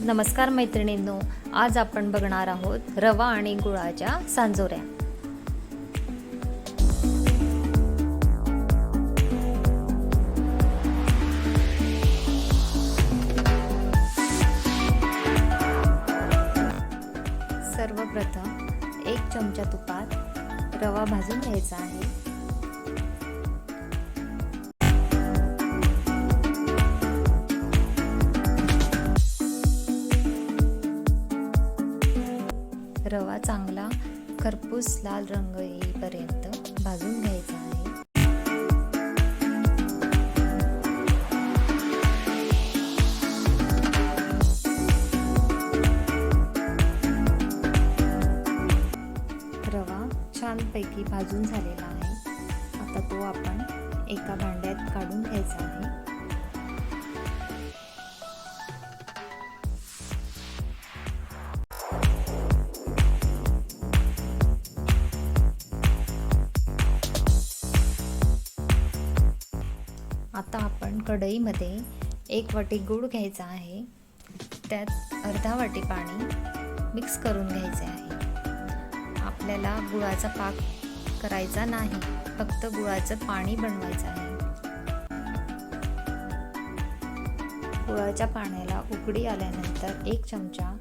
नमस्कार मैत्रिणींनो, आज आपण बघणार आहोत रवा आणि गुळाच्या सांजोऱ्या। सर्वप्रथम 1 चमचा तुपात रवा भाजून घ्यायचा आहे। रवा चांगला खरपूस लाल रंग येईपर्यंत भाजून घ्यायचा आहे। रवा छानपैकी भाजून झालेला आहे। आता तो आपण एका भांड्यात काढून घ्यायचा आहे। आता आपण कढईमध्ये 1 वाटी गूळ घ्यायचा आहे। त्यात अर्धा वाटी पाणी मिक्स करून घ्यायचे आहे। आपल्याला गुळाचा पाक करायचा नाही, फक्त गुळाचं पाणी बनवायचं आहे। गुळाच्या पाण्याला उकळी आल्यानंतर 1 चमचा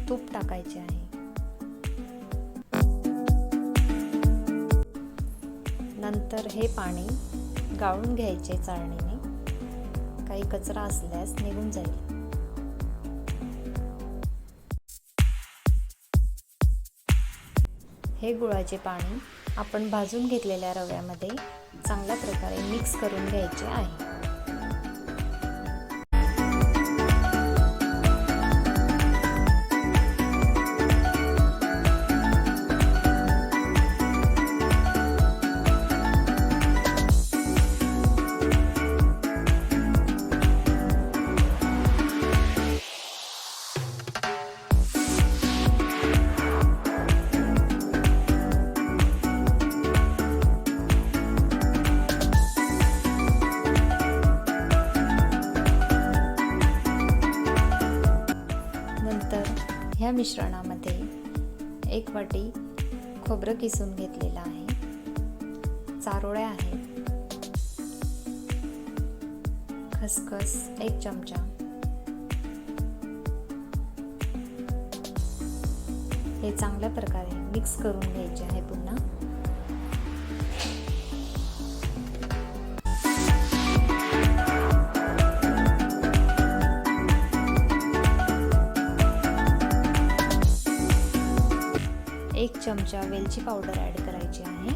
तूप टाकायचे आहे। नंतर हे पाणी गाळून घ्यायचे चाळणीने, काही कचरा असल्यास निघून जाईल। हे गुळाचे पाणी आपण भाजून घेतलेल्या रव्यामध्ये चांगल्या प्रकारे मिक्स करून घ्यायचे आहे। ह्या मिश्रणामध्ये 1 वाटी खोबरं किसून घेतलेलं आहे, चारोळ्या आहेत, खसखस 1 चमचा, हे चांगल्या प्रकारे मिक्स करून घ्यायचे आहे। पुन्हा एक चमचा वेलची पावडर ॲड करायची आहे।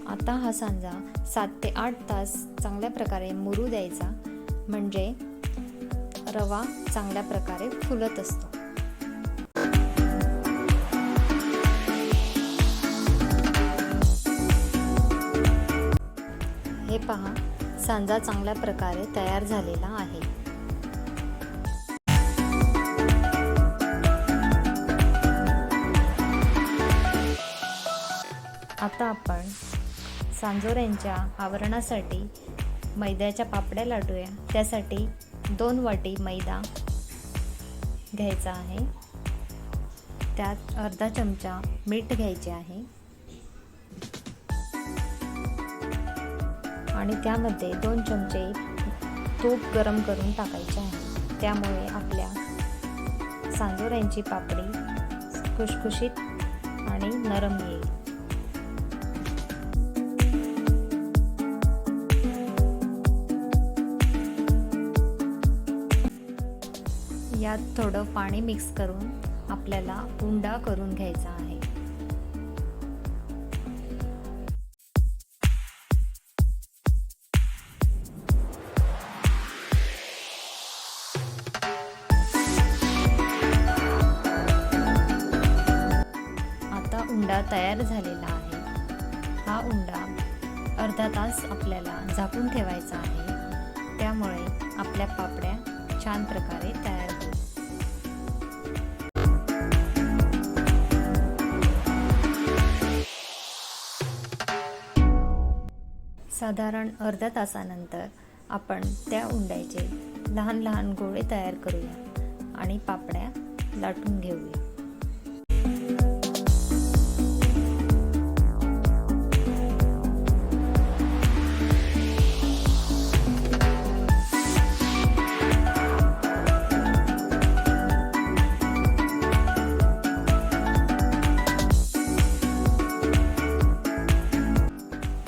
आता हा सांजा 7 ते 8 तास चांगल्या प्रकारे मुरू द्यायचा, म्हणजे रवा चांगल्या प्रकारे फुलत असतो। हे पहा, सांजा चांगल्या प्रकारे तयार झालेला आहे। आता आपण सांजोऱ्यांच्या आवरणासाठी मैद्याच्या पापड्या लाटूया। त्यासाठी 2 वाटी मैदा घ्यायचा आहे। त्यात अर्धा चमचा मीठ घ्यायचे आहे आणि त्यामध्ये 2 चमचे तूप गरम करून टाकायचे आहे। त्यामुळे आपल्या सांजोऱ्यांची पापडी खुशखुशीत आणि नरम येईल। यात थोडं पाणी मिक्स करून आपल्याला उंडा करून घ्यायचा आहे। आता उंडा तयार झालेला आहे। हा उंडा अर्धा तास आपल्याला झाकून ठेवायचा आहे, त्यामुळे आपल्या पापड्या छान प्रकारे तयार होतील। साधारण अर्ध्या तासानंतर आपण त्या उंड्याचे लहान लहान गोळे तयार करूया आणि पापड्या लाटून घेऊया.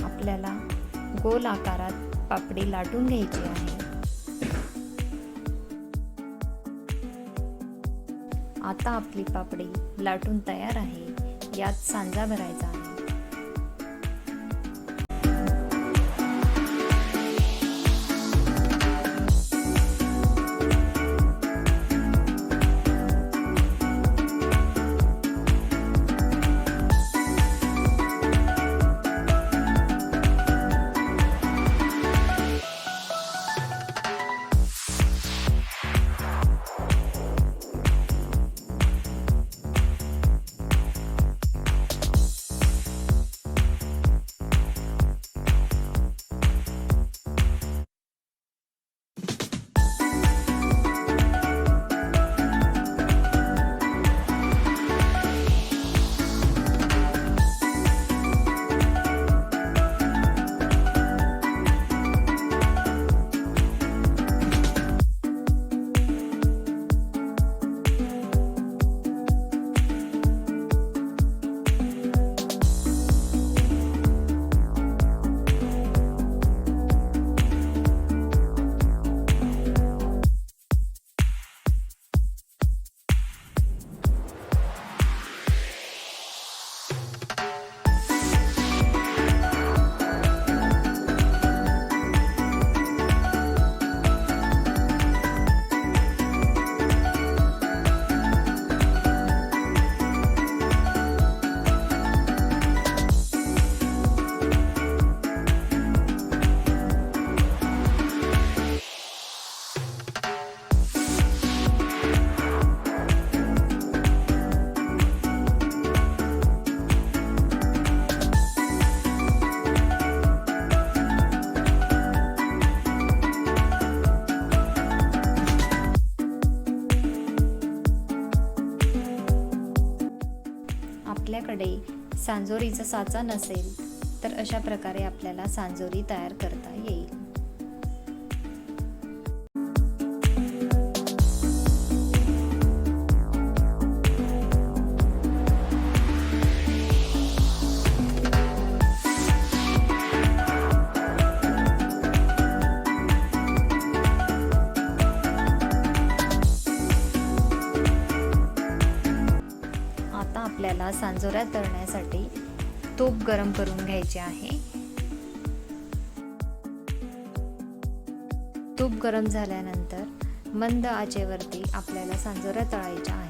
आपल्याला गोल आकारात पापडी लाटून घ्यायची आहे. आता आपली पापडी लाटून तयार आहे. यात सांजा भरायचा आहे. आपल्याकडे सांजोरीचा साचा नसेल तर अशा प्रकारे आपल्याला सांजोरी तयार करता येईल. आपल्याला सांजोऱ्या तळण्यासाठी तूप गरम करून घ्यायचे आहे. तूप गरम झाल्यानंतर मंद आचेवरती आपल्याला सांजोऱ्या तळायच्या आहेत.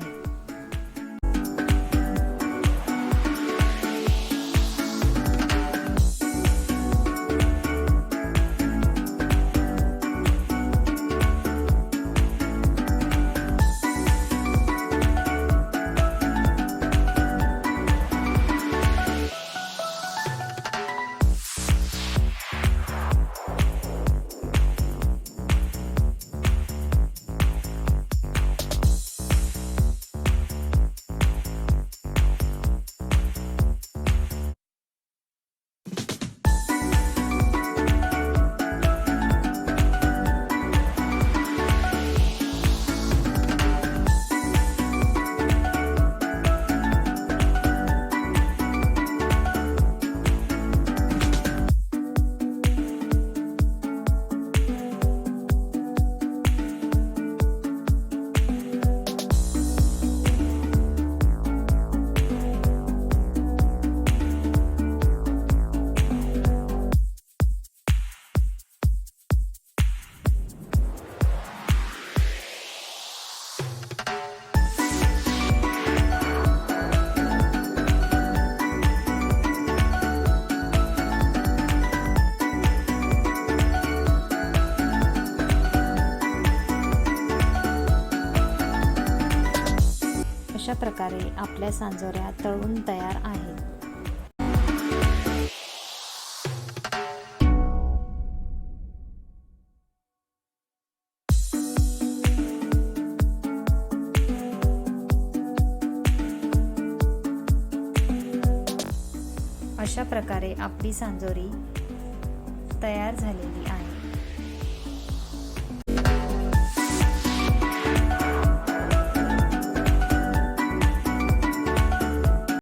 अशा प्रकारे आपल्या सांजोऱ्या तळून तयार आहेत. अशा प्रकारे आपली सांजोरी तयार झालेली आहे.